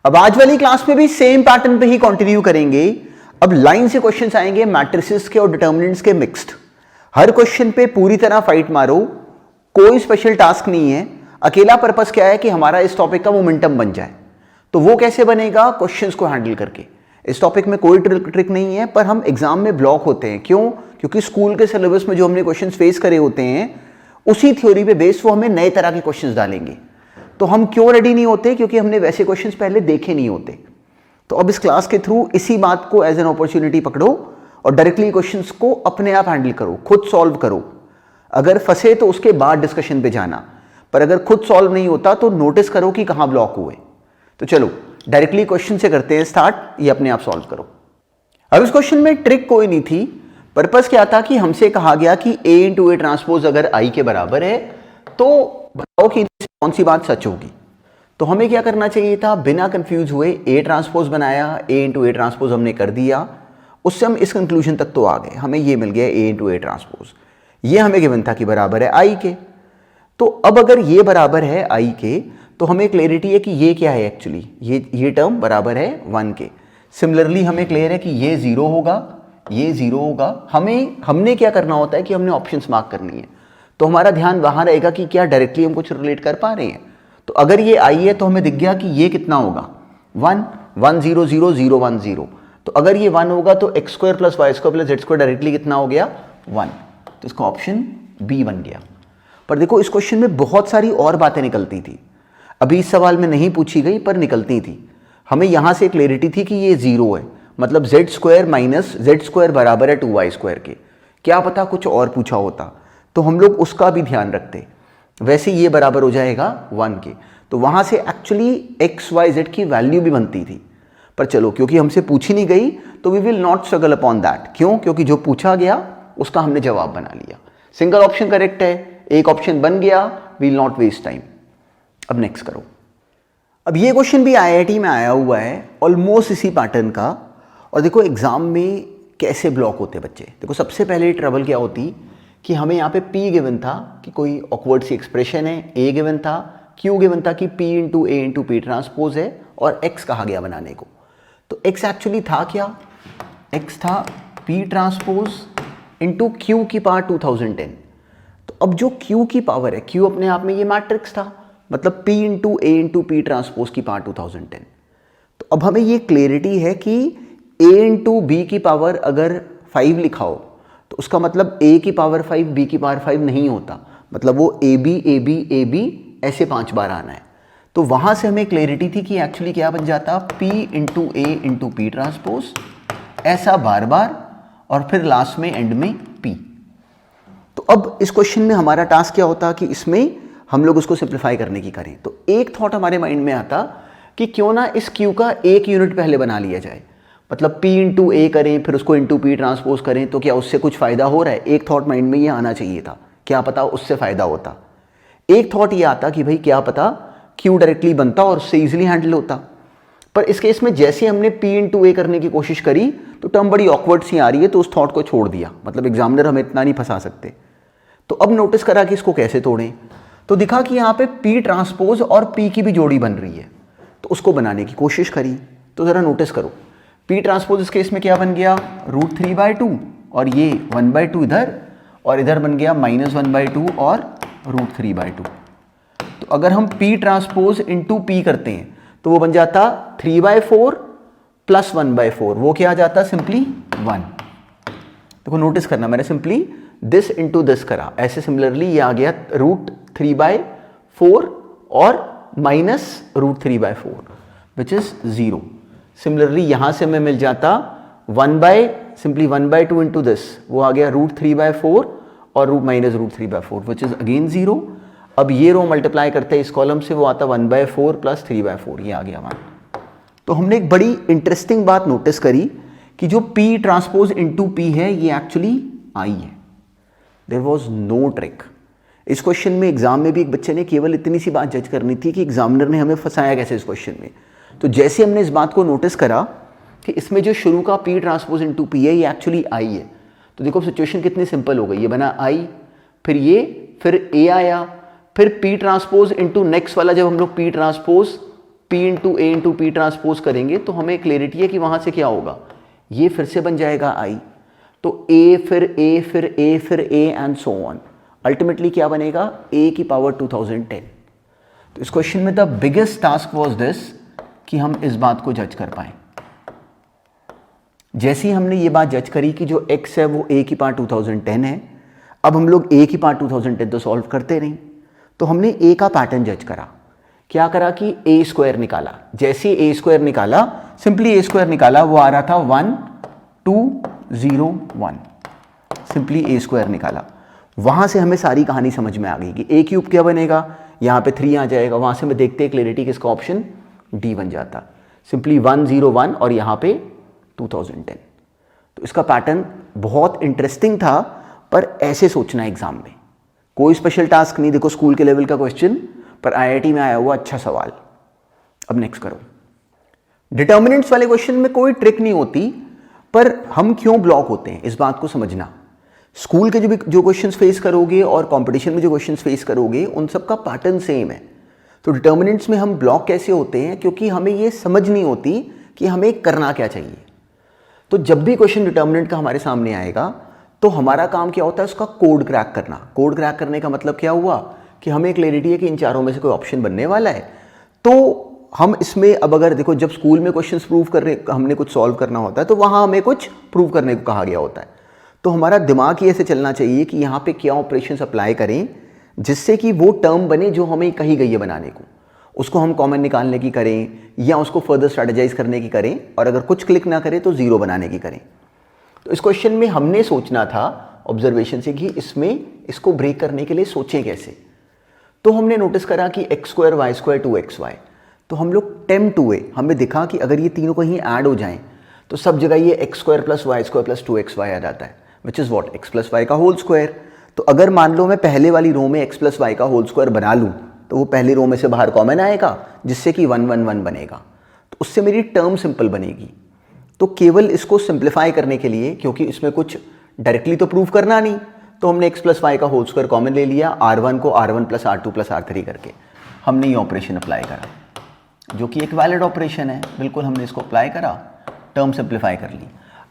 अब आज वाली क्लास में भी सेम पैटर्न पे ही कंटिन्यू करेंगे। अब लाइन से क्वेश्चंस आएंगे मैट्रिसेस के और डिटर्मिनेंट्स के मिक्स्ड। हर क्वेश्चन पे पूरी तरह फाइट मारो, कोई स्पेशल टास्क नहीं है। अकेला पर्पस क्या है कि हमारा इस टॉपिक का मोमेंटम बन जाए। तो वो कैसे बनेगा? क्वेश्चंस को हैंडल करके। इस टॉपिक में कोई ट्रिक नहीं है, पर हम एग्जाम में ब्लॉक होते हैं। क्यों? क्योंकि स्कूल के सिलेबस में जो हमने क्वेश्चंस फेस करे होते हैं उसी थ्योरी पे बेस वो हमें नए तरह के क्वेश्चंस डालेंगे। तो हम क्यों रेडी नहीं होते? क्योंकि हमने वैसे क्वेश्चंस पहले देखे नहीं होते। तो अब इस क्लास के थ्रू इसी बात को एज एन अपॉर्चुनिटी पकड़ो और डायरेक्टली क्वेश्चंस को अपने आप हैंडल करो, खुद सॉल्व करो। अगर फंसे तो उसके बाद डिस्कशन पे जाना, पर अगर खुद सॉल्व नहीं होता तो नोटिस करो कि कहां ब्लॉक हुए। तो चलो डायरेक्टली क्वेश्चन से करते हैं स्टार्ट, ये अपने आप सॉल्व करो। अब इस क्वेश्चन में ट्रिक कोई नहीं थी। पर्पस क्या था कि हमसे कहा गया कि A इंटू ए ट्रांसपोज अगर I के बराबर है तो बताओ कि कौन सी बात सच होगी। तो हमें क्या करना चाहिए था? बिना कंफ्यूज हुए A ट्रांसपोज बनाया, A इंटू ए ट्रांसपोज हमने कर दिया, उससे हम इस कंक्लूजन तक तो आ गए। हमें ये मिल गया A इंटू ए ट्रांसपोज। ये हमें गिवन था कि बराबर है I के। तो अब अगर ये बराबर है I के तो हमें क्लैरिटी है कि ये क्या है एक्चुअली, ये टर्म बराबर है 1 के। सिमिलरली हमें क्लियर है कि ये 0 होगा, ये 0 होगा। हमने क्या करना होता है कि हमने ऑप्शंस मार्क करनी है। तो हमारा ध्यान वहां रहेगा कि क्या डायरेक्टली हम कुछ रिलेट कर पा रहे हैं। तो अगर ये I है तो हमें दिख गया कि ये कितना होगा 1 1 0 0 0 1 0। तो अगर ये 1 होगा तो x square plus Y square plus Z square directly कितना हो गया 1। तो इसका ऑप्शन बी बन गया। पर देखो इस क्वेश्चन में बहुत सारी और बातें निकलती थी, अभी इस सवाल में नहीं पूछी गई पर निकलती थी। हमें यहां से क्लैरिटी थी कि ये 0 है, मतलब Z square minus Z square बराबर है 2y स्क्वायर के। क्या पता कुछ और पूछा होता तो हम लोग उसका भी ध्यान रखते। वैसे ये बराबर हो जाएगा 1 के। तो वहां से एक्चुअली एक्स वाई जेड की वैल्यू भी बनती थी। पर चलो क्योंकि हमसे पूछी नहीं गई तो we will not struggle upon that. क्यों? क्योंकि जो पूछा गया उसका हमने जवाब बना लिया। सिंगल ऑप्शन करेक्ट है, एक ऑप्शन बन गया, विल नॉट वेस्ट टाइम। अब नेक्स्ट करो। अब ये क्वेश्चन भी IIT में आया हुआ है, ऑलमोस्ट इसी पैटर्न का। और देखो एग्जाम में कैसे ब्लॉक होते बच्चे। देखो सबसे पहले ट्रबल क्या होती कि हमें यहाँ पे P गिवन था कि कोई ऑकवर्ड सी एक्सप्रेशन है, A गिवन था, Q गिवन था कि P into A into P transpose है, और X कहा गया बनाने को। तो X एक्चुअली था क्या? X था P ट्रांसपोज इंटू Q की पावर 2010। तो अब जो Q की पावर है, Q अपने आप में ये मैट्रिक्स था, मतलब P into A into P transpose की पावर 2010। तो अब हमें ये क्लैरिटी है कि A इंटू बी की पावर अगर 5 लिखा हो तो उसका मतलब A की पावर 5 B की पावर 5 नहीं होता, मतलब वो AB ऐसे 5 बार आना है। तो वहां से हमें क्लैरिटी थी कि एक्चुअली क्या बन जाता P into A into P transpose, ऐसा बार बार, और फिर लास्ट में एंड में P। तो अब इस क्वेश्चन में हमारा टास्क क्या होता कि इसमें हम लोग उसको सिंप्लीफाई करने की करें। तो एक थॉट हमारे माइंड में आता कि क्यों ना इस Q का एक यूनिट पहले बना लिया जाए, मतलब P इंटू ए करें फिर उसको इंटू पी ट्रांसपोज करें, तो क्या उससे कुछ फायदा हो रहा है? एक थॉट माइंड में ये आना चाहिए था, क्या पता उससे फायदा होता। एक थॉट ये आता कि भाई क्या पता Q डायरेक्टली बनता और उससे इजीली हैंडल होता। पर इस केस में जैसे हमने P इंटू ए करने की कोशिश करी तो टर्म बड़ी ऑकवर्ड सी आ रही है, तो उस थॉट को छोड़ दिया, मतलब एग्जामिनर हमें इतना नहीं फंसा सकते। तो अब नोटिस करा कि इसको कैसे तोड़ें। तो दिखा कि यहाँ पे P ट्रांसपोज और P की भी जोड़ी बन रही है, तो उसको बनाने की कोशिश करी। तो ज़रा नोटिस करो, P ट्रांसपोज इस केस में क्या बन गया √3/2, और ये 1/2 इधर, और इधर बन गया -1/2 और √3/2। तो अगर हम P ट्रांसपोज इंटू P करते हैं तो वो बन जाता 3/4 प्लस 1/4, वो क्या आ जाता सिंपली 1। देखो नोटिस करना, मैंने सिंपली दिस इंटू दिस करा, ऐसे सिमिलरली ये आ गया √3/4 और -√3/4 विच इज 0। सिमिलरली यहां से हमें मिल जाता सिंपली 1/2 इंटू दिस, वो आ गया √3/4 और -√3/4 विच इज अगेन 0। अब ये रो मल्टीप्लाई करते हैं इस कॉलम से, वो आता 1/4 प्लस 3/4, ये आ गया 1। तो हमने एक बड़ी इंटरेस्टिंग बात नोटिस करी कि जो P ट्रांसपोज इंटू P है ये एक्चुअली I है। There was no trick. इस क्वेश्चन में एग्जाम में भी एक बच्चे ने केवल इतनी सी बात जज करनी थी कि एग्जामिनर ने हमें फंसाया कैसे इस क्वेश्चन में। तो जैसे हमने इस बात को नोटिस करा कि इसमें जो शुरू का P ट्रांसपोज इंटू P है ये एक्चुअली I है, तो देखो सिचुएशन कितनी सिंपल हो गई। ये बना I, फिर ये, फिर A आया, फिर P ट्रांसपोज इंटू नेक्स्ट वाला, जब हम लोग P transpose P P into A into P transpose करेंगे तो हमें क्लियरिटी है कि वहां से क्या होगा, ये फिर से बन जाएगा I, तो A फिर A फिर A फिर A and so on, ultimately क्या बनेगा A की पावर 2010। तो इस क्वेश्चन में the biggest task was this कि हम इस बात को जज कर पाए। जैसे ही हमने ये बात जज करी कि जो x है वो a की पावर 2010 है, अब हम लोग a की पावर 2010 तो सॉल्व करते नहीं, तो हमने a का पैटर्न जज करा। क्या करा कि a स्क्वायर निकाला। जैसे ही a स्क्वायर निकाला, सिंपली a स्क्वायर निकाला, वो आ रहा था 1201, सिंपली a स्क्वायर निकाला। वहां से हमें सारी कहानी समझ में आ गई कि a क्यूब क्या बनेगा, यहाँ पे 3 आ जाएगा, वहां से हमें देखते हैं क्लियरिटी किसका ऑप्शन डी बन जाता, सिंपली 101 और यहाँ पे 2010। तो इसका पैटर्न बहुत इंटरेस्टिंग था, पर ऐसे सोचना एग्जाम में, कोई स्पेशल टास्क नहीं। देखो स्कूल के लेवल का क्वेश्चन, पर आईआईटी में आया हुआ अच्छा सवाल। अब नेक्स्ट करो। डिटर्मिनेंट्स वाले क्वेश्चन में कोई ट्रिक नहीं होती, पर हम क्यों ब्लॉक होते हैं इस बात को समझना। स्कूल के जो क्वेश्चंस फेस करोगे और कंपटीशन में जो क्वेश्चंस फेस करोगे, उन सब का पैटर्न सेम है। तो डिटर्मिनेंट्स में हम ब्लॉक कैसे होते हैं, क्योंकि हमें ये समझ नहीं होती कि हमें करना क्या चाहिए। तो जब भी क्वेश्चन डिटर्मिनेंट का हमारे सामने आएगा, तो हमारा काम क्या होता है, उसका कोड क्रैक करना। कोड क्रैक करने का मतलब क्या हुआ कि हमें क्लैरिटी है कि इन चारों में से कोई ऑप्शन बनने वाला है। तो हम इसमें अब अगर देखो, जब स्कूल में क्वेश्चंस प्रूव करने हमने कुछ सॉल्व करना होता है, तो वहां हमें कुछ प्रूव करने को कहा गया होता है। तो हमारा दिमाग ही ऐसे चलना चाहिए कि यहाँ पे क्या ऑपरेशंस अप्लाई करें जिससे कि वो टर्म बने जो हमें कही गई है बनाने को, उसको हम कॉमन निकालने की करें या उसको फर्दर स्ट्रेटेजाइज करने की करें, और अगर कुछ क्लिक ना करें तो जीरो बनाने की करें। तो इस क्वेश्चन में हमने सोचना था ऑब्जर्वेशन से कि इसमें इसको ब्रेक करने के लिए सोचें कैसे। तो हमने नोटिस करा कि x square Y square 2xy, तो हम लोग टेम्प्ट हुए, हमें दिखा कि अगर ये तीनों कहीं ऐड हो जाएं तो सब जगह ये X square plus Y square प्लस 2xy आ जाता है, which is what X plus Y का होल स्क्वायर। तो अगर मान लो मैं पहले वाली रो में एक्स प्लस वाई का होल स्क्वायर बना लूं, तो वो पहली रो में से बाहर कॉमन आएगा, जिससे कि 111 बनेगा। तो उससे मेरी टर्म सिंपल बनेगी। तो केवल इसको सिंप्लीफाई करने के लिए, क्योंकि इसमें कुछ डायरेक्टली तो प्रूव करना नहीं, तो हमने एक्स प्लस वाई का होल स्क्वायर कॉमन ले लिया, R1 को R1 plus R2 plus R3 करके हमने ये ऑपरेशन अप्लाई करा, जो कि एक वैलिड ऑपरेशन है। बिल्कुल हमने इसको अप्लाई करा, टर्म सिंप्लीफाई कर ली।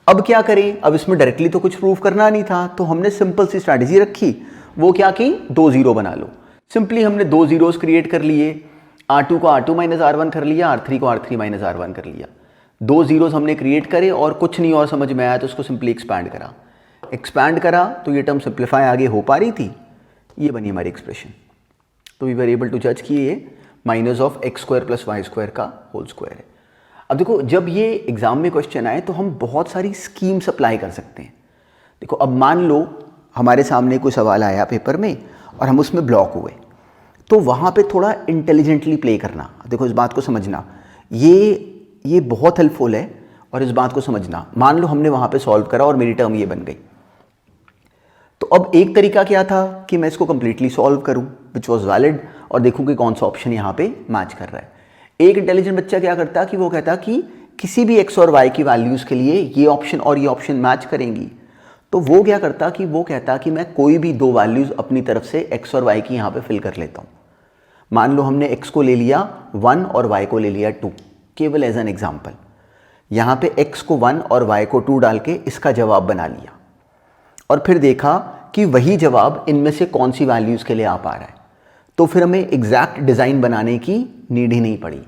अब क्या करें, अब इसमें डायरेक्टली तो कुछ प्रूव करना नहीं था, तो हमने सिंपल सी स्ट्रैटेजी रखी। वो क्या की, 2 जीरो बना लो। सिंपली हमने 2 जीरोस क्रिएट कर लिए, R2 को R2 माइनस R1 कर लिया, R3 को R3 माइनस R1 कर लिया। 2 जीरोस हमने क्रिएट करे और कुछ नहीं और समझ में आया, तो उसको सिंपली एक्सपैंड करा। एक्सपैंड करा तो ये टर्म सिंप्लीफाई आगे हो पा रही थी, ये बनी हमारी एक्सप्रेशन। तो वी वर एबल टू जज कि ये minus of X square plus Y square का होल स्क्वायर है। अब देखो, जब ये एग्जाम में क्वेश्चन आए तो हम बहुत सारी स्कीम्स अप्लाई कर सकते हैं। देखो, अब मान लो हमारे सामने कोई सवाल आया पेपर में और हम उसमें ब्लॉक हुए, तो वहाँ पे थोड़ा इंटेलिजेंटली प्ले करना। देखो, इस बात को समझना, ये बहुत हेल्पफुल है। और इस बात को समझना, मान लो हमने वहाँ पे सॉल्व करा और मेरी टर्म ये बन गई, तो अब एक तरीका क्या था कि मैं इसको कंप्लीटली सॉल्व करूँ, विच वॉज वैलिड, और देखूँ कि कौन सा ऑप्शन यहाँ पे मैच कर रहा है। एक इंटेलिजेंट बच्चा क्या करता कि वो कहता कि किसी भी एक्स और वाई की वैल्यूज़ के लिए ये ऑप्शन और ये ऑप्शन मैच करेंगी। तो वो क्या करता कि वो कहता कि मैं कोई भी 2 वैल्यूज़ अपनी तरफ से एक्स और वाई की यहाँ पे फिल कर लेता हूँ। मान लो हमने एक्स को ले लिया 1 और वाई को ले लिया 2, केवल एज एन एग्जाम्पल। यहाँ पे एक्स को 1 और वाई को 2 डाल के इसका जवाब बना लिया, और फिर देखा कि वही जवाब इनमें से कौन सी वैल्यूज़ के लिए आ पा रहा है। तो फिर हमें एग्जैक्ट डिज़ाइन बनाने की नीड ही नहीं पड़ी।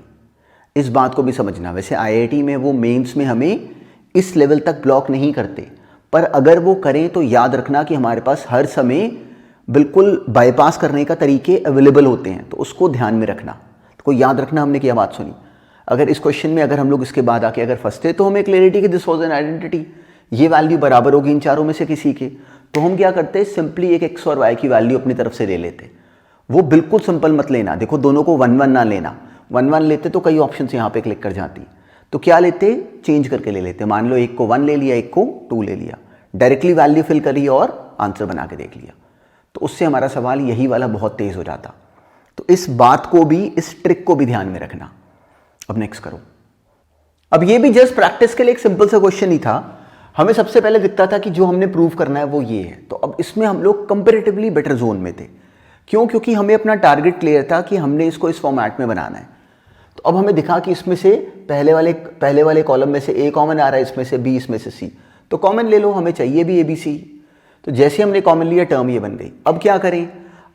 इस बात को भी समझना, वैसे आईआईटी में वो मेंस में हमें इस लेवल तक ब्लॉक नहीं करते, पर अगर वो करें तो याद रखना कि हमारे पास हर समय बिल्कुल बाईपास करने का तरीके अवेलेबल होते हैं, तो उसको ध्यान में रखना। तो याद रखना हमने क्या बात सुनी। अगर इस क्वेश्चन में अगर हम लोग इसके बाद आके अगर फंसते, तो हमें क्लैरिटी कि दिस वाज एन आइडेंटिटी, ये वैल्यू बराबर होगी इन चारों में से किसी के, तो हम क्या करते, सिंपली एक एक्स और वाई की वैल्यू अपनी तरफ से ले लेते। वो बिल्कुल सिंपल मत लेना, देखो दोनों को 1-1 ना लेना। 1-1 लेते तो कई ऑप्शन यहाँ पे क्लिक कर जाती, तो क्या लेते, चेंज करके ले लेते। मान लो एक को 1 ले लिया, एक को 2 ले लिया, डायरेक्टली वैल्यू फिल करी और आंसर बना के देख लिया, तो उससे हमारा सवाल यही वाला बहुत तेज हो जाता। तो इस बात को भी, इस ट्रिक को भी ध्यान में रखना। अब नेक्स्ट करो। अब ये भी जस्ट प्रैक्टिस के लिए एक सिंपल सा क्वेश्चन ही था। हमें सबसे पहले दिखता था कि जो हमने प्रूव करना है वो ये है, तो अब इसमें हम लोग कंपैरेटिवली बेटर जोन में थे। क्यों? क्योंकि हमें अपना टारगेट क्लियर था कि हमने इसको इस फॉर्मेट में बनाना है। तो अब हमें दिखा कि इसमें से पहले वाले कॉलम में से ए कॉमन आ रहा है, इसमें से बी, इसमें से सी, तो कॉमन ले लो, हमें चाहिए भी ए बी सी। तो जैसे हमने कॉमन लिया टर्म ये बन गई। अब क्या करें,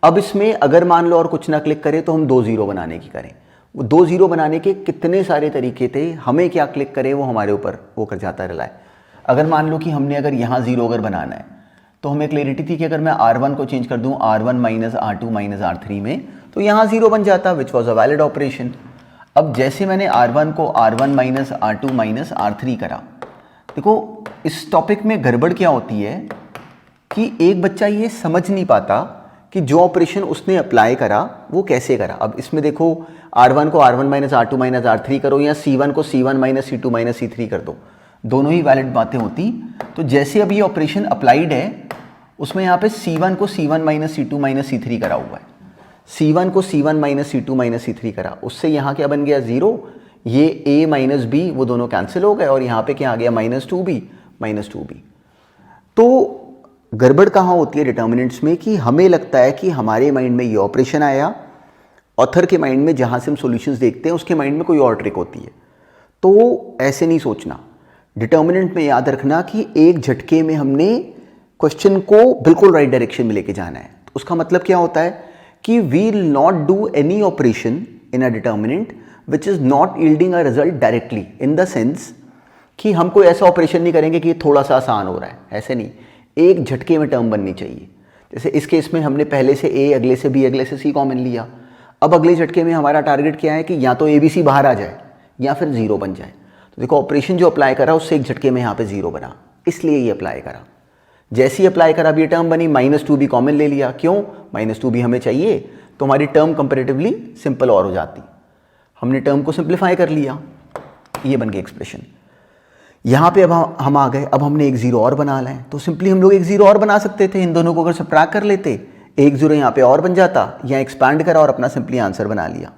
अब इसमें अगर मान लो और कुछ ना क्लिक करें तो हम 2 0 बनाने की करें। वो 2 0 बनाने के कितने सारे तरीके थे, हमें क्या क्लिक करें वो हमारे ऊपर वो कर जाता है। अगर मान लो कि हमने अगर यहाँ 0 अगर बनाना है तो हमें क्लैरिटी थी कि अगर मैं R1 को चेंज कर दूँ R1 minus R2 minus R3 में तो यहाँ 0 बन जाता, which was a valid operation. अब जैसे मैंने R1 को R1 minus R2 minus R3 करा, देखो इस टॉपिक में गड़बड़ क्या होती है कि एक बच्चा ये समझ नहीं पाता कि जो ऑपरेशन उसने अप्लाई करा वो कैसे करा। अब इसमें देखो R1 को R1 minus R2 minus R3 करो या C1 को C1 minus C2 minus C3 कर दो, दोनों ही वैलिड बातें होती। तो जैसे अभी ये ऑपरेशन अप्लाइड है उसमें यहाँ पे C1 को C1 minus C2 minus C3 करा हुआ है, C1 को C1 minus C2 minus C3 करा, उससे यहाँ क्या बन गया 0, ये A माइनस B वो दोनों कैंसिल हो गए और यहाँ पे क्या आ गया माइनस 2B माइनस 2B। तो गड़बड़ कहाँ होती है डिटर्मिनेंट्स में कि हमें लगता है कि हमारे माइंड में ये ऑपरेशन आया, ऑथर के माइंड में जहाँ से हम सॉल्यूशंस देखते हैं उसके माइंड में कोई और ट्रिक होती है। तो ऐसे नहीं सोचना, डिटर्मिनेंट में याद रखना कि एक झटके में हमने क्वेश्चन को बिल्कुल राइट डायरेक्शन में लेके जाना है। तो उसका मतलब क्या होता है कि we will not do any operation in a determinant which is not yielding a result directly, in the sense कि हम कोई ऐसा ऑपरेशन नहीं करेंगे कि थोड़ा सा आसान हो रहा है, ऐसे नहीं, एक झटके में टर्म बननी चाहिए। जैसे इस केस में हमने पहले से ए, अगले से बी, अगले से सी कॉमन लिया। अब अगले झटके में हमारा टारगेट क्या है कि या तो ए बी सी बाहर आ जाए या फिर 0 बन जाए। तो देखो ऑपरेशन जो अप्लाई करा उससे एक झटके में यहाँ पे 0 बना, इसलिए ये अप्लाई करा। जैसे ही अप्लाई करा भी टर्म बनी, माइनस 2B कॉमन ले लिया, क्यों, माइनस 2B हमें चाहिए, तो हमारी टर्म कंपेरेटिवली सिंपल और हो जाती। हमने टर्म को सिंप्लीफाई कर लिया, ये बन गया एक्सप्रेशन। यहाँ पे अब हम आ गए, अब हमने एक 0 और बना लें, तो सिंपली हम लोग एक 0 और बना सकते थे, इन दोनों को अगर सब्ट्रैक्ट कर लेते एक 0 यहाँ पे और बन जाता, या एक्सपैंड करा और अपना सिंपली आंसर बना लिया।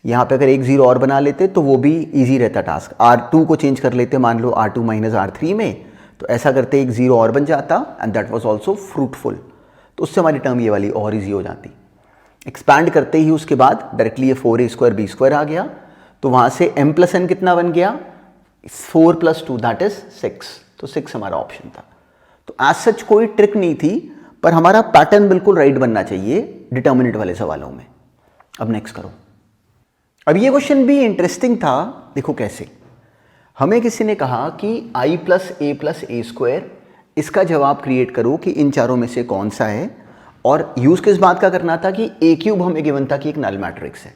यहाँ पे अगर एक 0 और बना लेते तो वो भी ईजी रहता टास्क। R2 को चेंज कर लेते, मान लो R2 माइनस R3 में, तो ऐसा करते एक 0 और बन जाता and that was also fruitful. तो उससे हमारी टर्म ये वाली और ईजी हो जाती। एक्सपैंड करते ही उसके बाद डायरेक्टली ये 4a² b² आ गया, तो वहाँ से m प्लस n कितना बन गया, 4 प्लस 2 दैट इज 6। तो 6 हमारा ऑप्शन था। तो एज सच कोई ट्रिक नहीं थी, पर हमारा पैटर्न बिल्कुल राइट बनना चाहिए डिटर्मिनेंट वाले सवालों में। अब नेक्स्ट करो। अब ये क्वेश्चन भी इंटरेस्टिंग था, देखो कैसे। हमें किसी ने कहा कि i प्लस a² इसका जवाब क्रिएट करो कि इन चारों में से कौन सा है, और यूज किस बात का करना था कि a³ हमें गिवन था कि एक नल मैट्रिक्स है।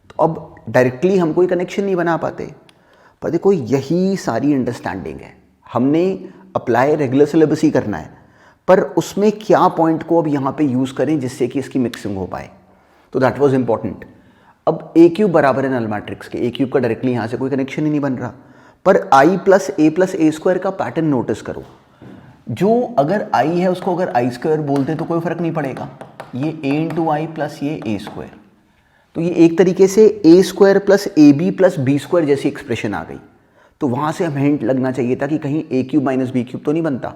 तो अब डायरेक्टली हम कोई कनेक्शन नहीं बना पाते, पर देखो यही सारी अंडरस्टैंडिंग है। हमने अप्लाई रेगुलर सिलेबस ही करना है, पर उसमें क्या पॉइंट को अब यहाँ पे यूज करें जिससे कि इसकी मिक्सिंग हो पाए, तो दैट वाज इंपॉर्टेंट। अब a³ बराबर है नल मैट्रिक्स के, a³ का डायरेक्टली यहाँ से कोई कनेक्शन ही नहीं बन रहा, पर i प्लस a² का पैटर्न नोटिस करो। जो अगर i है उसको अगर i² बोलते तो कोई फर्क नहीं पड़ेगा, ये a इंटू आई प्लस ये a², तो ये एक तरीके से a² plus ab plus b² जैसी एक्सप्रेशन आ गई। तो वहाँ से हमें हिंट लगना चाहिए था कि कहीं a³ माइनस b³ तो नहीं बनता।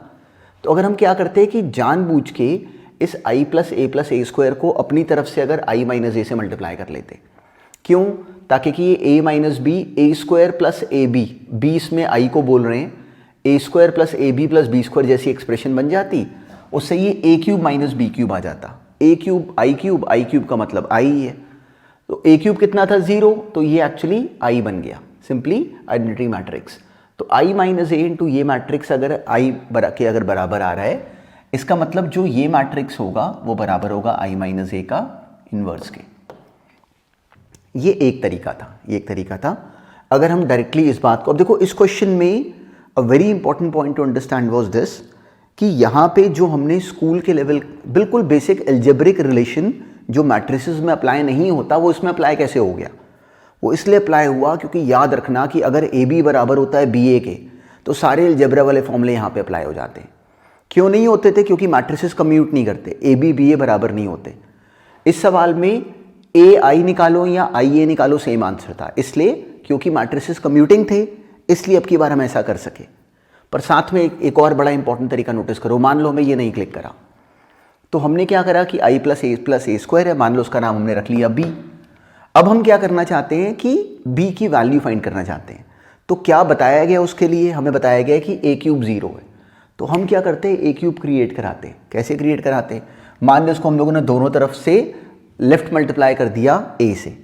तो अगर हम क्या करते हैं कि जानबूझ के इस i प्लस a² को अपनी तरफ से अगर i माइनस a से मल्टीप्लाई कर लेते, क्यों, ताकि कि ये a minus b a² plus ab, b इसमें i को बोल रहे हैं, a² plus ab plus b² जैसी एक्सप्रेशन बन जाती, उससे ये a³ माइनस b³ आ जाता। a³ i³ का मतलब i है, तो a³ कितना था 0, तो ये एक्चुअली i बन गया, सिंपली आइडेंटिटी मैट्रिक्स। तो i माइनस a इंटू ये मैट्रिक्स अगर i के अगर बराबर आ रहा है, इसका मतलब जो ये मैट्रिक्स होगा वो बराबर होगा i माइनस a का इनवर्स के। ये एक तरीका था। अगर हम डायरेक्टली इस बात को, अब देखो इस क्वेश्चन में a very important point two understand was this कि यहाँ पे जो हमने स्कूल के लेवल बिल्कुल बेसिक एल्जेब्रिक रिलेशन जो मैट्रिसेस में अप्लाई नहीं होता वो इसमें अप्लाई कैसे हो गया। वो इसलिए अप्लाई हुआ क्योंकि याद रखना कि अगर ए बी बराबर होता है बी ए के, तो सारे एल्जेब्रा वाले फॉर्मूले यहाँ पे अप्लाई हो जाते हैं। क्यों नहीं होते थे, क्योंकि मैट्रिसेस कम्यूट नहीं करते, ए बी बी ए बराबर नहीं होते। इस सवाल में ए आई निकालो या आई ए निकालो सेम आंसर था, इसलिए क्योंकि मैट्रिसेस कम्यूटिंग थे, इसलिए अब की बार हम ऐसा कर सके। पर साथ में एक और बड़ा इंपॉर्टेंट तरीका नोटिस करो। मान लो मैं ये नहीं क्लिक करा, तो हमने क्या करा कि i प्लस ए² है, मान लो उसका नाम हमने रख लिया b। अब हम क्या करना चाहते हैं कि b की वैल्यू फाइंड करना चाहते हैं। तो क्या बताया गया उसके लिए, हमें बताया गया कि a क्यूब 0 है। तो हम क्या करते हैं, a क्यूब क्रिएट कराते हैं। कैसे क्रिएट कराते हैं, मान लो इसको हम लोगों ने दोनों तरफ से लेफ्ट मल्टीप्लाई कर दिया a से,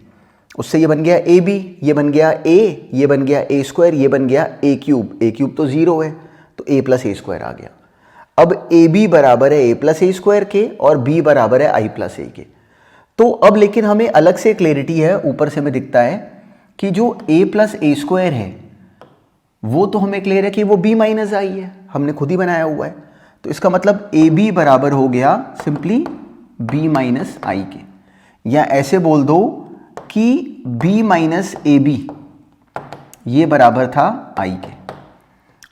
उससे ये बन गया ab, ये बन गया a, ये बन गया a स्क्वायर, ये बन गया a क्यूब तो 0 है तो a प्लस a स्क्वायर आ गया। अब ab बराबर है a प्लस a स्क्वायर के और b बराबर है i प्लस a के। तो अब लेकिन हमें अलग से क्लैरिटी है, ऊपर से हमें दिखता है कि जो a प्लस a स्क्वायर है वो तो हमें क्लियर है कि वो b माइनस आई है, हमने खुद ही बनाया हुआ है। तो इसका मतलब ab बराबर हो गया सिंपली b माइनस आई के, या ऐसे बोल दो कि b माइनस ए बी ये बराबर था i के,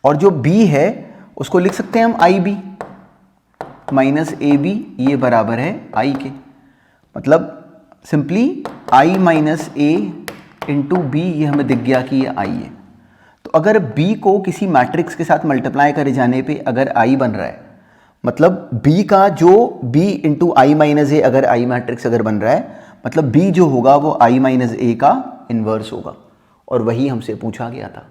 और जो b है उसको लिख सकते हैं हम I B minus A B ये बराबर है i के। मतलब simply i minus A into B, ये हमें दिख गया कि ये i है। तो अगर b को किसी मैट्रिक्स के साथ मल्टीप्लाई करे जाने पे अगर i बन रहा है, मतलब b का जो b इंटू आई माइनस ए अगर i मैट्रिक्स अगर बन रहा है, मतलब b जो होगा वो i माइनस ए का इन्वर्स होगा, और वही हमसे पूछा गया था।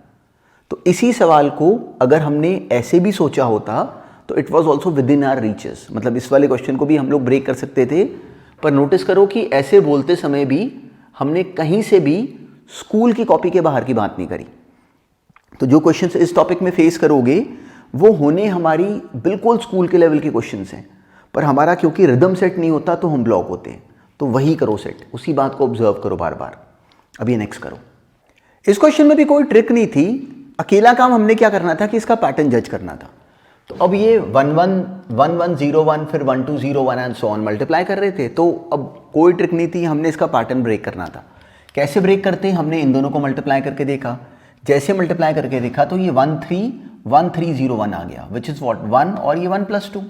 तो इसी सवाल को अगर हमने ऐसे भी सोचा होता तो it was also within our reaches, मतलब इस वाले क्वेश्चन को भी हम लोग ब्रेक कर सकते थे। पर नोटिस करो कि ऐसे बोलते समय भी हमने कहीं से भी स्कूल की कॉपी के बाहर की बात नहीं करी। तो जो क्वेश्चंस इस टॉपिक में फेस करोगे वो होने हमारी बिल्कुल स्कूल के लेवल के क्वेश्चंस हैं, पर हमारा क्योंकि रिदम सेट नहीं होता तो हम ब्लॉक होते हैं। तो वही करो सेट, उसी बात को ऑब्जर्व करो बार बार। अब ये नेक्स्ट करो। इस क्वेश्चन में भी कोई ट्रिक नहीं थी, अकेला काम हमने क्या करना था कि इसका पैटर्न जज करना था। तो अब ये 1 1 1 1 0 1 फिर 1 2 0 1 एंड सो ऑन मल्टीप्लाई कर रहे थे। तो अब कोई ट्रिक नहीं थी, हमने इसका पैटर्न ब्रेक करना था। कैसे ब्रेक करते हैं, हमने इन दोनों को मल्टीप्लाई करके देखा। जैसे मल्टीप्लाई करके देखा तो ये 1 3 1 3 0 1 आ गया, विच इज व्हाट 1, और ये 1 प्लस 2।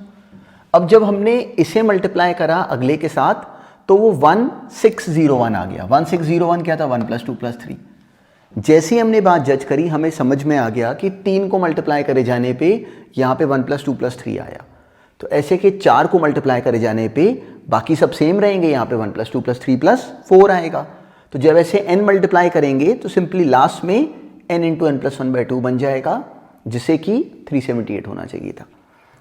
अब जब हमने इसे मल्टीप्लाई करा अगले के साथ तो वो 1 6 0 1 आ गया। 1 6 0 1 क्या था, 1 प्लस 2 प्लस 3। जैसे ही हमने बात जज करी हमें समझ में आ गया कि 3 को मल्टीप्लाई करे जाने पे यहाँ पे 1 प्लस 2 प्लस 3 आया। तो ऐसे कि 4 को मल्टीप्लाई करे जाने पे बाकी सब सेम रहेंगे, यहाँ पे 1 प्लस 2 प्लस 3 प्लस 4 आएगा। तो जब ऐसे n मल्टीप्लाई करेंगे तो सिंपली लास्ट में n इंटू n प्लस 1/2 बन जाएगा, जिसे कि 378 होना चाहिए था।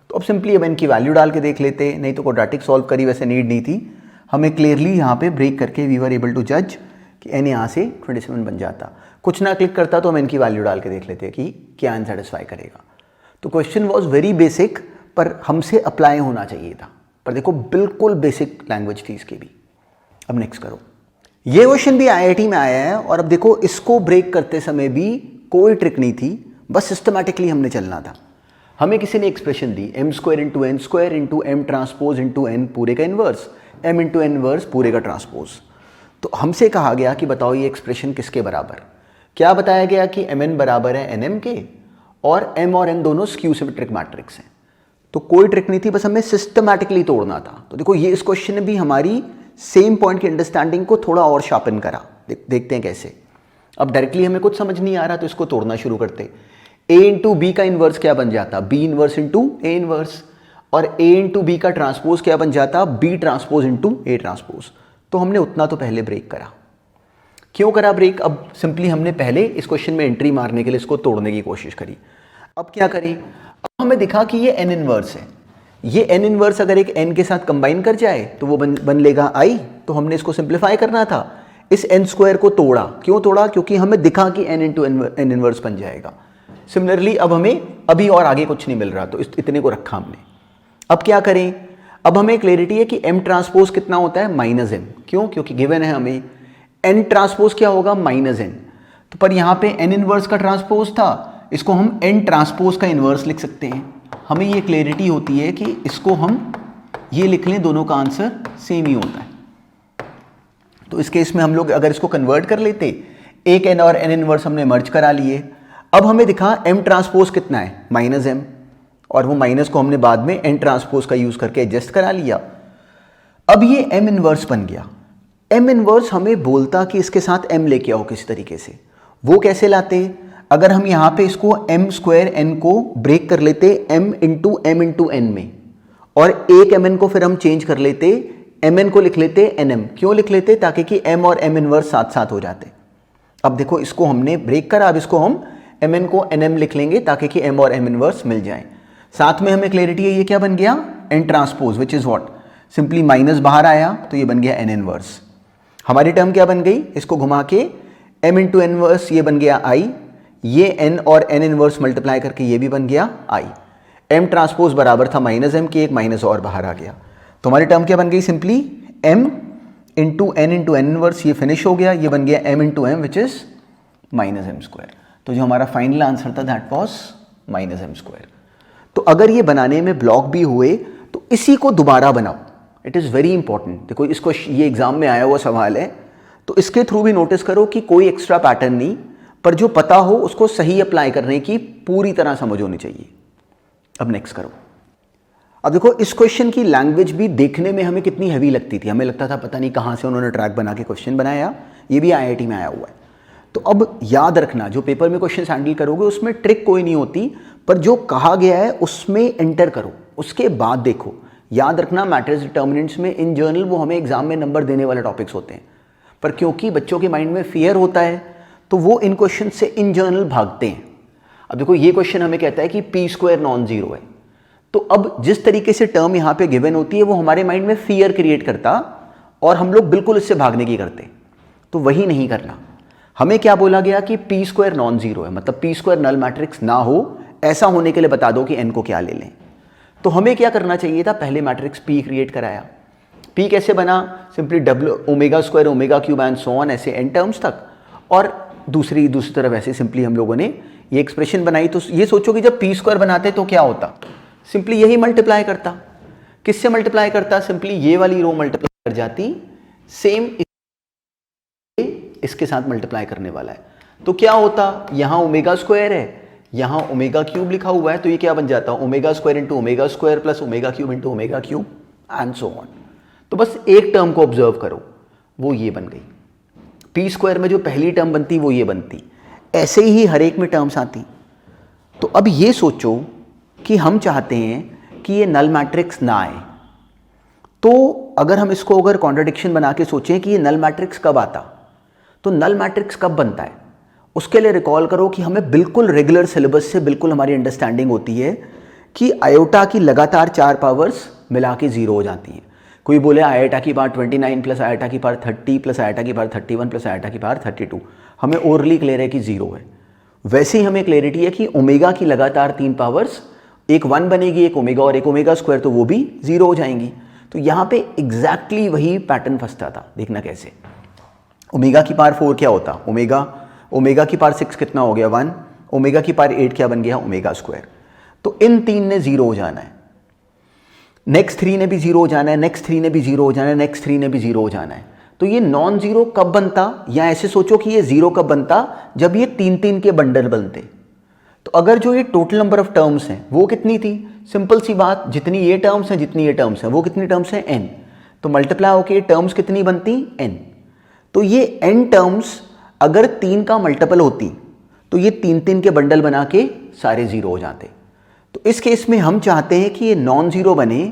तो अब सिंपली अब n की वैल्यू डाल के देख लेते, नहीं तो क्वाड्रेटिक सॉल्व करी वैसे नीड नहीं थी। हमें क्लियरली यहाँ पे ब्रेक करके वी वर एबल टू जज कि n यहाँ से 27 बन जाता। कुछ ना क्लिक करता तो हम n की वैल्यू डाल के देख लेते कि क्या n सेटिस्फाई करेगा। तो क्वेश्चन वॉज वेरी बेसिक, पर हमसे अप्लाई होना चाहिए था। पर देखो बिल्कुल बेसिक लैंग्वेज थी इसकी भी। अब नेक्स्ट करो। ये क्वेश्चन भी IIT में आया है, और अब देखो इसको ब्रेक करते समय भी कोई ट्रिक नहीं थी, बस सिस्टमैटिकली हमने चलना था। हमें किसी ने एक्सप्रेशन दी m square into n square into m transpose into n पूरे का इनवर्स, m इंटू n वर्स पूरे का ट्रांसपोज। तो हमसे कहा गया कि बताओ ये एक्सप्रेशन किसके बराबर। क्या बताया गया कि mn बराबर है nm के, और m और n दोनों स्क्यू सिमेट्रिक मैट्रिक्स हैं। तो कोई ट्रिक नहीं थी, बस हमें सिस्टमैटिकली तोड़ना था। तो देखो ये इस क्वेश्चन ने भी हमारी सेम पॉइंट की अंडरस्टैंडिंग को थोड़ा और शार्पन करा। देखते हैं कैसे। अब डायरेक्टली हमें कुछ समझ नहीं आ रहा तो इसको तोड़ना शुरू करते। a इंटू बी का इन्वर्स क्या बन जाता, b inverse into a inverse, और a इंटू बी का ट्रांसपोज क्या बन जाता, b transpose into a transpose. तो हमने उतना तो पहले ब्रेक करा। क्यों करा ब्रेक, अब सिंपली हमने पहले इस क्वेश्चन में एंट्री मारने के लिए इसको तोड़ने की कोशिश करी। अब क्या करें, अब हमें दिखा कि ये n इनवर्स है। ये n इनवर्स अगर एक n के साथ कंबाइन कर जाए तो वो बन लेगा i। तो हमने इसको सिंप्लीफाई करना था, इस n स्क्वायर को तोड़ा। क्यों तोड़ा, क्योंकि हमें दिखा कि n इंटू n इनवर्स बन जाएगा। सिमिलरली अब हमें अभी और आगे कुछ नहीं मिल रहा तो इतने को रखा हमने। अब क्या करें, अब हमें क्लैरिटी है कि m ट्रांसपोज कितना होता है, माइनस n। क्यों, क्योंकि गिवन है हमें n ट्रांसपोज क्या होगा, माइनस n। तो पर यहाँ पे n इनवर्स का ट्रांसपोज था, इसको हम n ट्रांसपोज का इनवर्स लिख सकते हैं। हमें ये क्लैरिटी होती है कि इसको हम ये लिख लें, दोनों का आंसर सेम ही होता है। तो इस केस में हम लोग अगर इसको कन्वर्ट कर लेते, एक n और n इनवर्स हमने मर्ज करा लिए। अब हमें दिखा m ट्रांसपोज कितना है, माइनस m, और वो माइनस को हमने बाद में n ट्रांसपोज का यूज करके एडजस्ट करा लिया। अब ये m इनवर्स बन गया। m इनवर्स हमें बोलता कि इसके साथ m लेके आओ किसी तरीके से। वो कैसे लाते, अगर हम यहाँ पे इसको m स्क्वायर n को ब्रेक कर लेते m इंटू n में, और एक mn को फिर हम चेंज कर लेते mn को लिख लेते nm। क्यों लिख लेते? ताकि कि m और m इनवर्स साथ साथ हो जाते। अब देखो इसको हमने ब्रेक करा, अब इसको हम mn को nm लिख लेंगे ताकि कि m और m इनवर्स मिल जाए। साथ में हमें क्लैरिटी है, ये क्या बन गया? n transpose, which is what? Simply minus बाहर आया तो ये बन गया n इनवर्स। हमारी टर्म क्या बन गई? इसको घुमा के m इंटू एन इनवर्स, ये बन गया i, ये n और n इनवर्स मल्टीप्लाई करके ये भी बन गया i। m ट्रांसपोज बराबर था माइनस m के, एक माइनस और बाहर आ गया, तो हमारी टर्म क्या बन गई? Simply m into n inverse, ये फिनिश हो गया, ये बन गया m into m which is minus m square. तो जो हमारा फाइनल आंसर था that was minus m square. तो अगर ये बनाने में ब्लॉक भी हुए तो इसी को दोबारा बनाओ, इट इज़ वेरी इंपॉर्टेंट। देखो इसको, ये एग्जाम में आया हुआ सवाल है, तो इसके थ्रू भी नोटिस करो कि कोई एक्स्ट्रा पैटर्न नहीं, पर जो पता हो उसको सही अप्लाई करने की पूरी तरह समझ होनी चाहिए। अब नेक्स्ट करो। अब देखो इस क्वेश्चन की लैंग्वेज भी देखने में हमें कितनी हैवी लगती थी, हमें लगता था पता नहीं कहाँ से उन्होंने ट्रैक बना के क्वेश्चन बनाया, ये भी IIT में आया हुआ है। तो अब याद रखना, जो पेपर में क्वेश्चन हैंडल करोगे उसमें ट्रिक कोई नहीं होती, पर जो कहा गया है उसमें एंटर करो, उसके बाद देखो। याद रखना मैट्रिक्स डिटर्मिनेंट्स में इन जनरल वो हमें एग्जाम में नंबर देने वाले टॉपिक्स होते हैं, पर क्योंकि बच्चों के माइंड में फियर होता है तो वो इन क्वेश्चन से इन जनरल भागते हैं। अब देखो ये क्वेश्चन हमें कहता है कि पी स्क्वायर नॉन जीरो है, तो अब जिस तरीके से टर्म यहाँ पे गिवन होती है वो हमारे माइंड में फियर क्रिएट करता और हम लोग बिल्कुल इससे भागने की करते, तो वही नहीं करना। हमें क्या बोला गया कि पी स्क्वायर नॉन जीरो है, मतलब पी स्क्वायर नल मैट्रिक्स ना हो, ऐसा होने के लिए बता दो कि n को क्या ले लें। तो हमें क्या करना चाहिए था? पहले मैट्रिक्स P क्रिएट कराया। P कैसे बना? Simply W omega square omega cube and so on, ऐसे n टर्म्स तक, और दूसरी तरफ ऐसे सिंपली हम लोगों ने ये एक्सप्रेशन बनाई। तो ये सोचो कि जब P स्क्वायर बनाते तो क्या होता? सिंपली यही मल्टीप्लाई करता। किससे मल्टीप्लाई करता? सिंपली ये वाली रो मल्टीप्लाई कर जाती, सेम इसके साथ मल्टीप्लाई करने वाला है, तो क्या होता? यहाँ ओमेगा स्क्वायर है, यहाँ ओमेगा क्यूब लिखा हुआ है, तो ये क्या बन जाता? Omega square into omega square plus omega cube into omega cube and so on. तो बस एक टर्म को ऑब्जर्व करो, वो ये बन गई। पी स्क्वायर में जो पहली टर्म बनती वो ये बनती, ऐसे ही हर एक में टर्म्स आती। तो अब ये सोचो कि हम चाहते हैं कि ये नल मैट्रिक्स ना आए, तो अगर हम इसको अगर कॉन्ट्राडिक्शन बना के सोचें कि ये नल मैट्रिक्स कब आता, तो नल मैट्रिक्स कब बनता है, उसके लिए रिकॉल करो कि हमें बिल्कुल रेगुलर सिलेबस से बिल्कुल हमारी अंडरस्टैंडिंग होती है कि आयोटा की लगातार 4 पावर्स मिला के 0 हो जाती हैं। कोई बोले आयोटा की पावर 29 प्लस आयोटा की पावर 30 प्लस आयोटा की पावर 31 प्लस आयोटा की पावर 32, हमें ओरली क्लियर है कि 0 है। वैसे ही हमें क्लैरिटी है कि ओमेगा की लगातार 3 पावर्स, एक 1 बनेगी, एक ओमेगा और एक ओमेगा स्क्वायर, तो वो भी 0 हो जाएंगी। तो यहाँ पे एग्जैक्टली वही पैटर्न फंसता था। देखना कैसे, ओमेगा की पावर 4 क्या होता? ओमेगा की पावर 6 कितना हो गया? 1। ओमेगा की पावर 8 क्या बन गया? Omega square. तो इन 3 ने 0 हो जाना है, नेक्स्ट 3 ने भी 0 हो जाना है, नेक्स्ट 3 ने भी 0 हो जाना है, नेक्स्ट 3 ने भी 0 हो जाना है। तो ये नॉन जीरो कब बनता, या ऐसे सोचो कि ये 0 कब बनता? जब ये 3-3 के बंडल बनते। तो अगर जो ये टोटल नंबर ऑफ टर्म्स हैं वो कितनी थी? सिंपल सी बात, जितनी ये टर्म्स हैं जितनी ये टर्म्स हैं, वो कितनी टर्म्स हैं? n। तो मल्टीप्लाई होके टर्म्स कितनी बनती? n। तो ये n टर्म्स अगर 3 का मल्टीपल होती तो ये 3-3 के बंडल बना के सारे 0 हो जाते। तो इस केस में हम चाहते हैं कि ये नॉन जीरो बने,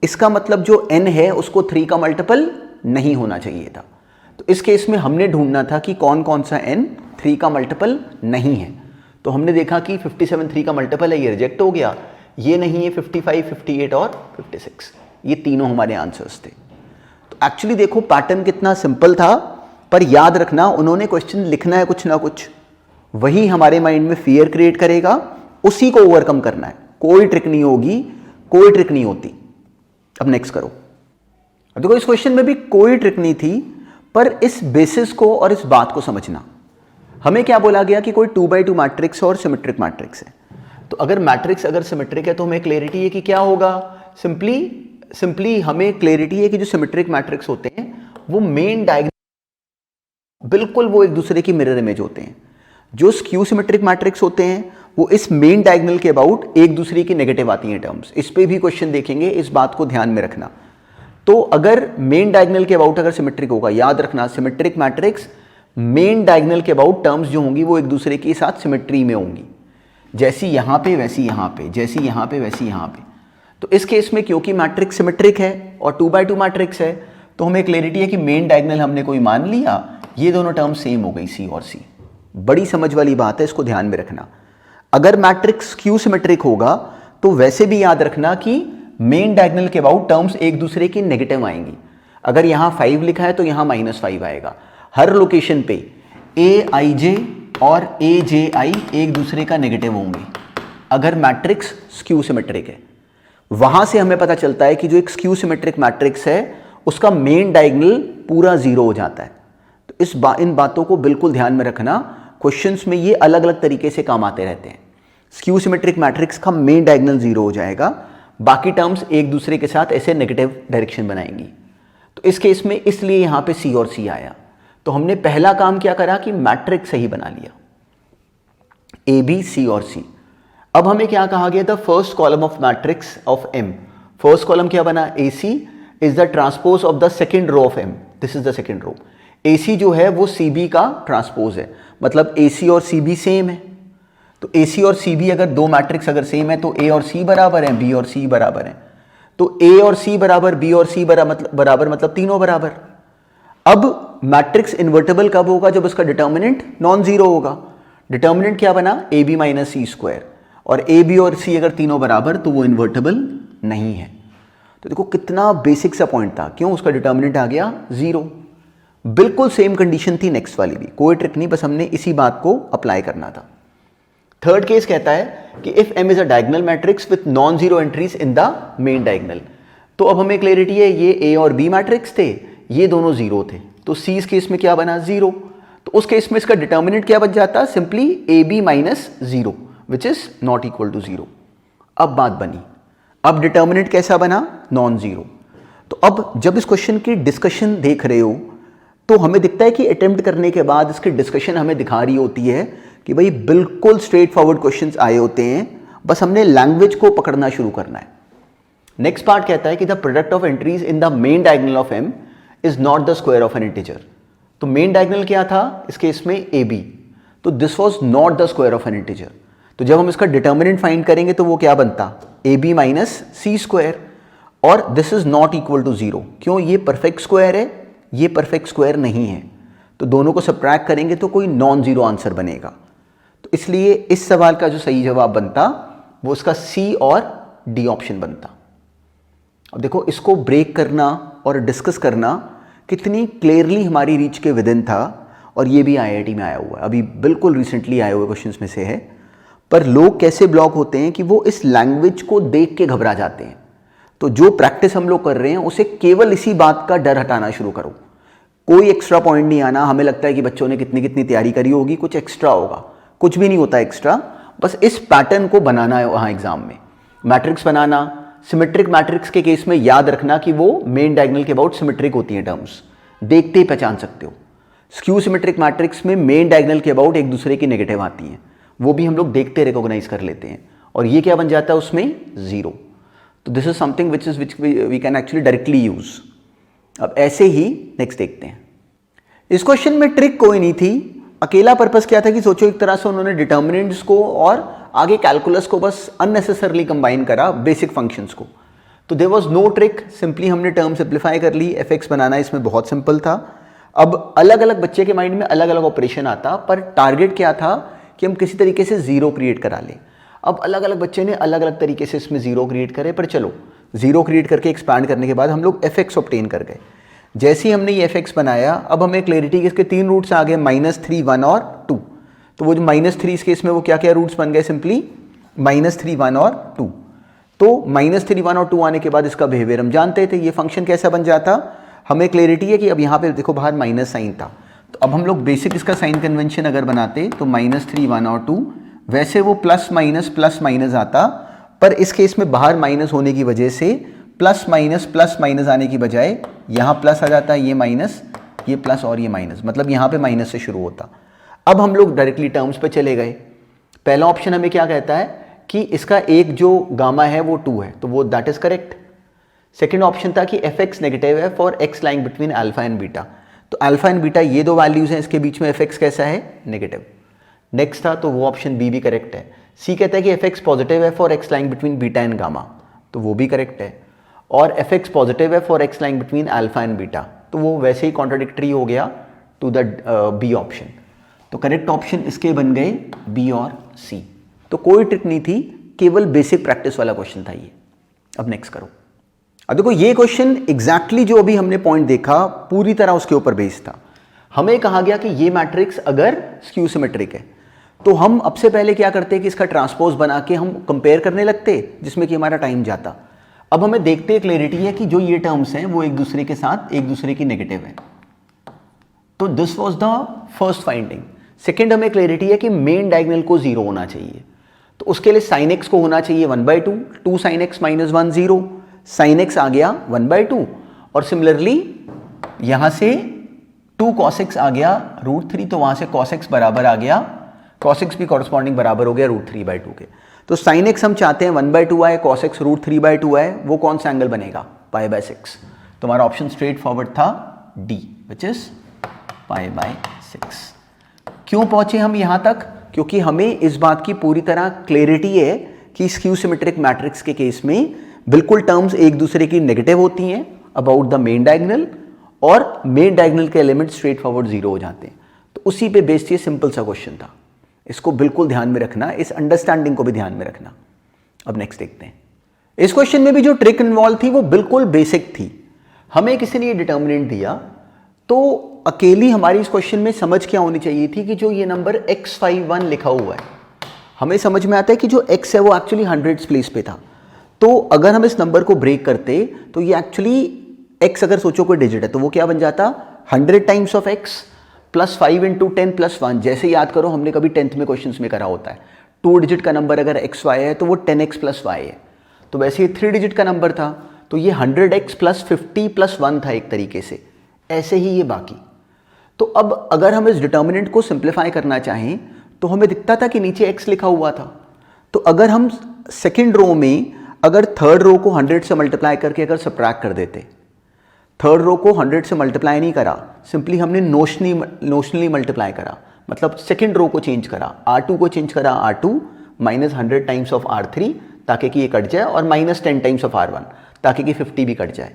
इसका मतलब जो n है उसको 3 का मल्टीपल नहीं होना चाहिए था। तो इस केस में हमने ढूंढना था कि कौन कौन सा n 3 का मल्टीपल नहीं है। तो हमने देखा कि 57 3 का मल्टीपल है, ये रिजेक्ट हो गया, ये नहीं है 55, 58 और 56, ये तीनों हमारे आंसर्स थे। तो एक्चुअली देखो पैटर्न कितना सिंपल था, पर याद रखना उन्होंने क्वेश्चन लिखना है कुछ ना कुछ, वही हमारे माइंड में फियर क्रिएट करेगा, उसी को ओवरकम करना है। कोई ट्रिक नहीं होगी, कोई ट्रिक नहीं होती। अब नेक्स्ट करो। अब देखो इस क्वेश्चन में भी कोई ट्रिक नहीं थी, पर इस बेसिस को और इस बात को समझना। हमें क्या बोला गया कि कोई 2x2 मैट्रिक्स और सिमेट्रिक मैट्रिक्स है। तो अगर मैट्रिक्स अगर सिमेट्रिक है तो हमें क्लैरिटी है कि क्या होगा। सिंपली हमें क्लैरिटी है कि जो सिमेट्रिक मैट्रिक्स होते हैं वो मेन डायगोनल बिल्कुल वो एक दूसरे की मिरर इमेज होते हैं। जो स्क्यू सिमेट्रिक मैट्रिक्स होते हैं वो इस मेन डायगोनल के अबाउट एक दूसरे की नेगेटिव आती हैं टर्म्स। इस पे भी क्वेश्चन देखेंगे, इस बात को ध्यान में रखना। तो अगर मेन डायगोनल के अबाउट अगर सिमेट्रिक होगा, याद रखना सिमेट्रिक मैट्रिक्स मेन डायगोनल के अबाउट टर्म्स जो होंगी वो एक दूसरे के साथ सिमेट्री में होंगी, जैसी यहाँ पे वैसी यहाँ पे, जैसी यहाँ पे वैसी यहाँ पे। तो इस केस में क्योंकि मैट्रिक्स सिमेट्रिक है और 2x2 मैट्रिक्स है, तो हमें क्लैरिटी है कि मेन डायगोनल हमने कोई मान लिया, ये दोनों टर्म सेम हो गई सी और सी। बड़ी समझ वाली बात है, इसको ध्यान में रखना। अगर मैट्रिक्स स्क्यू सिमेट्रिक होगा तो वैसे भी याद रखना कि मेन डायगोनल के अबाउट टर्म्स एक दूसरे की नेगेटिव आएंगी। अगर यहां 5 लिखा है तो यहां -5 आएगा। हर लोकेशन पे aij और aj एक दूसरे का नेगेटिव होंगे अगर मैट्रिक्स स्क्यू सिमेट्रिक है। वहां से हमें पता चलता है कि जो एक स्क्यू सिमेट्रिक मैट्रिक्स है उसका मेन डायगोनल पूरा 0 हो जाता है। तो इन बातों को बिल्कुल ध्यान में रखना, क्वेश्चंस में ये अलग अलग तरीके से काम आते रहते हैं। स्क्यू सिमेट्रिक मैट्रिक्स का मेन डायगोनल 0 हो जाएगा, बाकी टर्म्स एक दूसरे के साथ ऐसे नेगेटिव डायरेक्शन बनाएंगी। तो इस केस में इसलिए यहां पे सी और सी आया। तो हमने पहला काम क्या करा कि मैट्रिक्स सही बना लिया, ए बी सी और सी। अब हमें क्या कहा गया था, first column of matrix of M. First column क्या बना, A C is the transpose of the second row of M, this is the second row. A C जो है वो सी बी का ट्रांसपोज है, मतलब ए सी और सी बी सेम है। तो ए सी और सी बी अगर दो मैट्रिक्स अगर सेम है तो ए और सी बराबर है, बी और सी बराबर है। तो ए और सी बराबर, बी और सी बराबर मतलब तीनों बराबर। अब मैट्रिक्स इन्वर्टेबल कब होगा, जब उसका डिटर्मिनेंट नॉन जीरो होगा। डिटर्मिनेंट क्या बना, A B minus C square, और ए बी और सी अगर तीनों बराबर तो वो इन्वर्टेबल नहीं है। तो देखो कितना बेसिक सा पॉइंट था, क्यों, उसका डिटर्मिनेंट आ गया 0। बिल्कुल सेम कंडीशन थी नेक्स्ट वाली भी, कोई ट्रिक नहीं, बस हमने इसी बात को अप्लाई करना था। थर्ड केस कहता है कि if M is a diagonal matrix with non zero entries in the main diagonal. तो अब हमें क्लैरिटी है, ये ए और बी मैट्रिक्स थे, ये दोनों 0 थे, तो सी इस केस में क्या बना 0। तो उस केस में इसका डिटर्मिनेंट क्या बच जाता, simply A B minus 0 which is not equal to 0। अब बात बनी, अब डिटर्मिनेंट कैसा बना, नॉन जीरो। तो अब जब इस क्वेश्चन की डिस्कशन देख रहे हो तो हमें दिखता है कि अटेम्प्ट करने के बाद इसकी डिस्कशन हमें दिखा रही होती है कि भाई बिल्कुल स्ट्रेट फॉरवर्ड क्वेश्चंस आए होते हैं, बस हमने लैंग्वेज को पकड़ना शुरू करना है। नेक्स्ट पार्ट कहता है कि the product of entries in the main diagonal of M is not the square of an integer. तो मेन डायगोनल क्या था इस केस में, ए बी, तो this was not the square of an integer. तो जब हम इसका डिटर्मिनेंट फाइंड करेंगे तो वो क्या बनता, A B minus C square, और this is not equal to 0। क्यों, ये परफेक्ट स्क्वायर है, ये परफेक्ट स्क्वायर नहीं है, तो दोनों को सब्ट्रैक्ट करेंगे तो कोई नॉन जीरो आंसर बनेगा। तो इसलिए इस सवाल का जो सही जवाब बनता वो उसका सी और डी ऑप्शन बनता। अब देखो इसको ब्रेक करना और डिस्कस करना कितनी क्लियरली हमारी रीच के विदिन था, और ये भी आईआईटी में आया हुआ है, अभी बिल्कुल रिसेंटली आए हुए क्वेश्चंस में से है। पर लोग कैसे ब्लॉक होते हैं कि वो इस लैंग्वेज को देख के घबरा जाते हैं। तो जो प्रैक्टिस हम लोग कर रहे हैं उसे केवल इसी बात का डर हटाना शुरू करो, कोई एक्स्ट्रा पॉइंट नहीं आना। हमें लगता है कि बच्चों ने कितनी कितनी तैयारी करी होगी, कुछ एक्स्ट्रा होगा, कुछ भी नहीं होता एक्स्ट्रा, बस इस पैटर्न को बनाना है वहाँ एग्जाम में। मैट्रिक्स बनाना, सिमेट्रिक मैट्रिक्स के केस में याद रखना कि वो मेन डायगोनल के अबाउट सिमेट्रिक होती हैं टर्म्स, देखते ही पहचान सकते हो। स्क्यू सिमेट्रिक मैट्रिक्स में मेन डायगोनल के अबाउट एक दूसरे की नेगेटिव आती हैं, वो भी हम लोग देखते रिकॉग्नाइज कर लेते हैं, और ये क्या बन जाता है उसमें 0। तो this is something which we can actually directly use. अब ऐसे ही नेक्स्ट देखते हैं। इस क्वेश्चन में ट्रिक कोई नहीं थी, अकेला पर्पस क्या था कि सोचो एक तरह से उन्होंने डिटर्मिनेंट्स को और आगे कैलकुलस को बस अननेसेसरली कंबाइन करा बेसिक फंक्शंस को। तो there was no trick, simply हमने टर्म सिंप्लीफाई कर ली। एफ बनाना इसमें बहुत सिंपल था। अब अलग अलग बच्चे के माइंड में अलग अलग ऑपरेशन आता, पर टारगेट क्या था कि हम किसी तरीके से 0 क्रिएट करा लें। अब अलग अलग बच्चे ने अलग अलग तरीके से इसमें 0 क्रिएट करे, पर चलो 0 क्रिएट करके एक्सपैंड करने के बाद हम लोग एफ ऑब्टेन कर गए। जैसे ही हमने ये एफ बनाया, अब हमें क्लैरिटी के इसके 3 रूट्स आ गए, -3, 1 और 2। तो वो जो -3 इस केस में वो क्या क्या रूट्स बन गए, सिंपली -3, 1 और 2। तो -3, 1 और 2 आने के बाद इसका बिहेवियर हम जानते थे, ये फंक्शन कैसा बन जाता। हमें क्लैरिटी है कि अब यहाँ पे देखो बाहर माइनस साइन था, तो अब हम लोग बेसिक इसका साइन कन्वेंशन अगर बनाते तो -3, 1 और 2, वैसे वो प्लस माइनस आता, पर इस केस में बाहर माइनस होने की वजह से प्लस माइनस आने की बजाय यहाँ प्लस आ जाता है, ये माइनस, ये प्लस और ये माइनस, मतलब यहाँ पे माइनस से शुरू होता। अब हम लोग डायरेक्टली टर्म्स पे चले गए। पहला ऑप्शन हमें क्या कहता है कि इसका एक जो गामा है वो 2 है, तो वो that is correct. Second option था कि एफ नेगेटिव है for x lying between alpha and beta, तो अल्फा एंड बीटा ये दो वैल्यूज हैं, इसके बीच में एफ कैसा है, नेगेटिव। नेक्स्ट था तो वो ऑप्शन बी भी करेक्ट है। सी कहता है कि एफ पॉजिटिव है for x lying between beta and gamma, तो वो भी करेक्ट है। और एफ एक्स पॉजिटिव है for x lying between alpha and beta, तो वो वैसे ही कॉन्ट्राडिक्टरी हो गया टू द बी ऑप्शन। तो करेक्ट ऑप्शन इसके बन गए बी और सी। तो कोई ट्रिक नहीं थी, केवल बेसिक प्रैक्टिस वाला क्वेश्चन था ये। अब नेक्स्ट करो। अब देखो ये क्वेश्चन एग्जैक्टली जो अभी हमने पॉइंट देखा पूरी तरह उसके ऊपर बेस्ड था। हमें कहा गया कि ये मैट्रिक्स अगर स्क्यू सिमेट्रिक है तो हम अब से पहले क्या करते कि इसका ट्रांसपोज बना के हम कंपेयर करने लगते, जिसमें कि हमारा टाइम जाता। अब हमें देखते क्लैरिटी है कि जो ये टर्म्स हैं वो एक दूसरे के साथ एक दूसरे की नेगेटिव है। तो this was the first finding. Second हमें क्लैरिटी है कि मेन डायगोनल को 0 होना चाहिए, तो उसके लिए sin x को होना चाहिए 1/2, 2 sin x - 1 0, sin x आ गया 1/2, और सिमिलरली यहां से 2 cos x आ गया √3, तो वहां से cos x बराबर आ गया, cos x भी कॉरस्पॉन्डिंग बराबर हो गया √3/2 के। तो sin x हम चाहते हैं 1/2 आए, cos x √3/2 आए, वो कौन सा एंगल बनेगा, π/6। तो हमारा ऑप्शन स्ट्रेट फॉरवर्ड था डी, विच इज π/6। क्यों पहुंचे हम यहां तक, क्योंकि हमें इस बात की पूरी तरह क्लैरिटी है कि स्क्यू सिमेट्रिक मैट्रिक्स के केस में बिल्कुल टर्म्स एक दूसरे की नेगेटिव होती हैं अबाउट द मेन डायगोनल, और मेन डायगोनल के एलिमेंट स्ट्रेट फॉरवर्ड 0 हो जाते हैं। तो उसी पे बेस्ड ये सिंपल सा क्वेश्चन था। इसको बिल्कुल ध्यान में रखना, इस अंडरस्टैंडिंग को भी ध्यान में रखना। अब नेक्स्ट देखते हैं। इस क्वेश्चन में भी जो ट्रिक इन्वॉल्व थी वो बिल्कुल बेसिक थी। हमें किसी ने ये डिटर्मिनेंट दिया, तो अकेली हमारी इस क्वेश्चन में समझ क्या होनी चाहिए थी कि जो ये नंबर x51 लिखा हुआ है, हमें समझ में आता है कि जो x है वो एक्चुअली हंड्रेड्स प्लेस पे था। तो अगर हम इस नंबर को ब्रेक करते तो ये एक्चुअली x अगर सोचो कोई डिजिट है तो वो क्या बन जाता, 100 टाइम्स ऑफ x प्लस 5 × 10 + 1। जैसे याद करो हमने कभी 10th में क्वेश्चंस में करा होता है, 2 डिजिट का नंबर अगर xy है तो वो 10x + y है। तो वैसे ये 3 डिजिट का नंबर था, तो ये 100x + 50 + 1 था एक तरीके से। ऐसे ही ये बाकी। तो अब अगर हम इस डिटर्मिनेंट को सिंप्लीफाई करना चाहें तो हमें दिखता था कि नीचे x लिखा हुआ था। तो अगर हम सेकेंड रो में अगर थर्ड रो को 100 से मल्टीप्लाई करके अगर सब्ट्रैक्ट कर देते, थर्ड रो को 100 से मल्टीप्लाई नहीं करा, सिंपली हमने नोशनली मल्टीप्लाई करा, मतलब सेकेंड रो को चेंज करा, R2 को चेंज करा R2 -100 टाइम्स ऑफ R3 ताकि कि ये कट जाए, और -10 टाइम्स ऑफ R1 ताकि कि 50 भी कट जाए।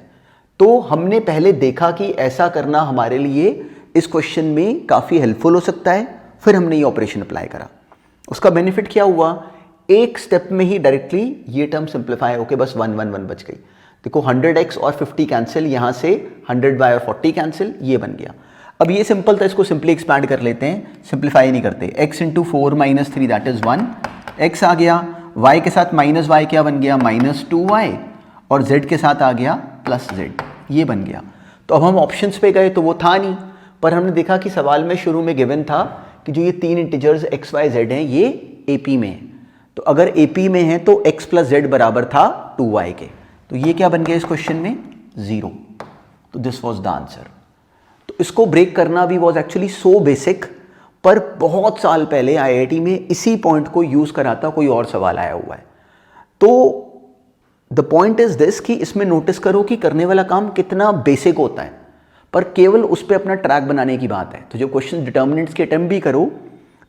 तो हमने पहले देखा कि ऐसा करना हमारे लिए इस क्वेश्चन में काफ़ी हेल्पफुल हो सकता है, फिर हमने ये ऑपरेशन अप्लाई करा। उसका बेनिफिट क्या हुआ, एक स्टेप में ही डायरेक्टली ये टर्म सिंप्लीफाई होके बस 1 1 1 बच गई। देखो 100x और 50 कैंसिल, यहाँ से 100y और 40 कैंसिल, ये बन गया। अब ये सिंपल था, इसको सिंपली एक्सपैंड कर लेते हैं, सिंप्लीफाई नहीं करते। x × 4 - 3 दैट इज 1, x आ गया, y के साथ -y क्या बन गया -2y, और z के साथ आ गया +z, ये बन गया। तो अब हम ऑप्शंस पे गए तो वो था नहीं, पर हमने देखा कि सवाल में शुरू में गिवन था कि जो ये 3 इंटीजर्स x y z हैं ये AP में है। तो अगर AP में है तो x + z बराबर था 2y के, तो ये क्या बन गया इस क्वेश्चन में 0। तो दिस वाज द आंसर। तो इसको ब्रेक करना भी वाज एक्चुअली सो बेसिक, पर बहुत साल पहले IIT में इसी पॉइंट को यूज करा था, कोई और सवाल आया हुआ है। तो द पॉइंट इज दिस कि इसमें नोटिस करो कि करने वाला काम कितना बेसिक होता है, पर केवल उस पर अपना ट्रैक बनाने की बात है। तो जो क्वेश्चन डिटर्मिनेंट्स के अटेम्प्ट भी करो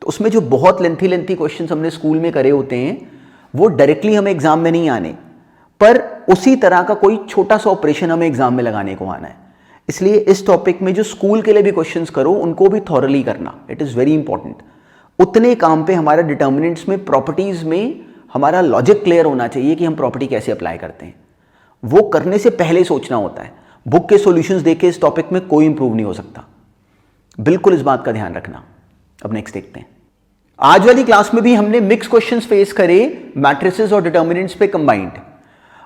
तो उसमें जो बहुत लेंथी क्वेश्चन हमने स्कूल में करे होते हैं वो डायरेक्टली हमें एग्जाम में नहीं आने, पर उसी तरह का कोई छोटा सा ऑपरेशन हमें एग्जाम में लगाने को आना है। इसलिए इस टॉपिक में जो स्कूल के लिए भी क्वेश्चंस करो उनको भी थॉरली करना, इट इज़ वेरी इंपॉर्टेंट। उतने काम पे हमारा डिटर्मिनेंट्स में, प्रॉपर्टीज में हमारा लॉजिक क्लियर होना चाहिए कि हम प्रॉपर्टी कैसे अप्लाई करते हैं। वो करने से पहले सोचना होता है। बुक के सॉल्यूशंस देके इस टॉपिक में कोई इंप्रूव नहीं हो सकता, बिल्कुल इस बात का ध्यान रखना। अब नेक्स्ट देखते हैं। आज वाली क्लास में भी हमने मिक्स क्वेश्चंस फेस करे मैट्रिसेस और डिटर्मिनेंट्स पे कंबाइंड।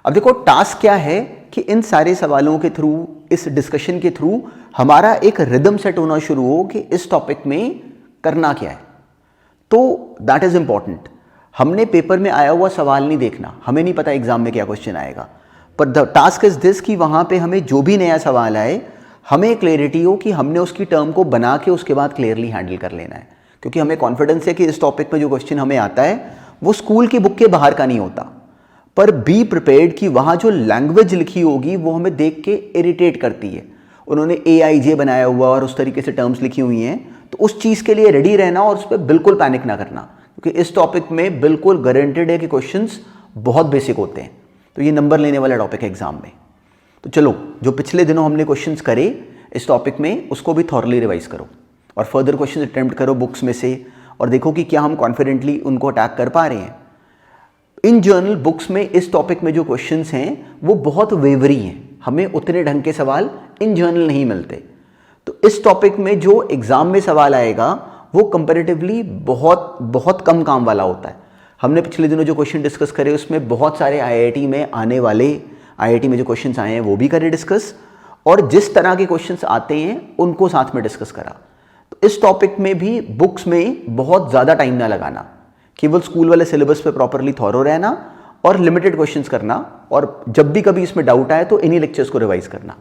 अब देखो टास्क क्या है कि इन सारे सवालों के थ्रू, इस डिस्कशन के थ्रू हमारा एक रिदम सेट होना शुरू हो कि इस टॉपिक में करना क्या है। तो दैट इज इंपॉर्टेंट। हमने पेपर में आया हुआ सवाल नहीं देखना, हमें नहीं पता एग्जाम में क्या क्वेश्चन आएगा, पर द टास्क इज दिस कि वहां पे हमें जो भी नया सवाल आए हमें क्लैरिटी हो कि हमने उसकी टर्म को बना के उसके बाद क्लियरली हैंडल कर लेना है। क्योंकि हमें कॉन्फिडेंस है कि इस टॉपिक में जो क्वेश्चन हमें आता है वो स्कूल की बुक के बाहर का नहीं होता, पर बी प्रिपेयर्ड कि वहाँ जो लैंग्वेज लिखी होगी वो हमें देख के इरिटेट करती है। उन्होंने AIJ बनाया हुआ और उस तरीके से टर्म्स लिखी हुई हैं, तो उस चीज़ के लिए रेडी रहना और उस पर बिल्कुल पैनिक ना करना, क्योंकि इस टॉपिक में बिल्कुल गारंटेड है कि क्वेश्चंस बहुत बेसिक होते हैं। तो ये नंबर लेने वाला टॉपिक है एग्जाम में। तो चलो जो पिछले दिनों हमने क्वेश्चंस करे इस टॉपिक में उसको भी थॉरली रिवाइज करो और फर्दर क्वेश्चंस अटेम्प्ट करो बुक्स में से और देखो कि क्या हम कॉन्फिडेंटली उनको अटैक कर पा रहे हैं। इन जनरल बुक्स में इस टॉपिक में जो क्वेश्चंस हैं वो बहुत वेवरी हैं, हमें उतने ढंग के सवाल इन जनरल नहीं मिलते। तो इस टॉपिक में जो एग्जाम में सवाल आएगा वो कंपैरेटिवली बहुत बहुत कम काम वाला होता है। हमने पिछले दिनों जो क्वेश्चन डिस्कस करे उसमें बहुत सारे आईआईटी में आने वाले आईआईटी में जो क्वेश्चंस आए हैं वो भी करे डिस्कस, और जिस तरह के क्वेश्चंस आते हैं उनको साथ में डिस्कस करा। तो इस टॉपिक में भी बुक्स में बहुत ज़्यादा टाइम ना लगाना, केवल स्कूल वाले सिलेबस पे प्रॉपरली थॉरो रहना और लिमिटेड क्वेश्चंस करना, और जब भी कभी इसमें डाउट आए तो इन्हीं लेक्चर्स को रिवाइज करना।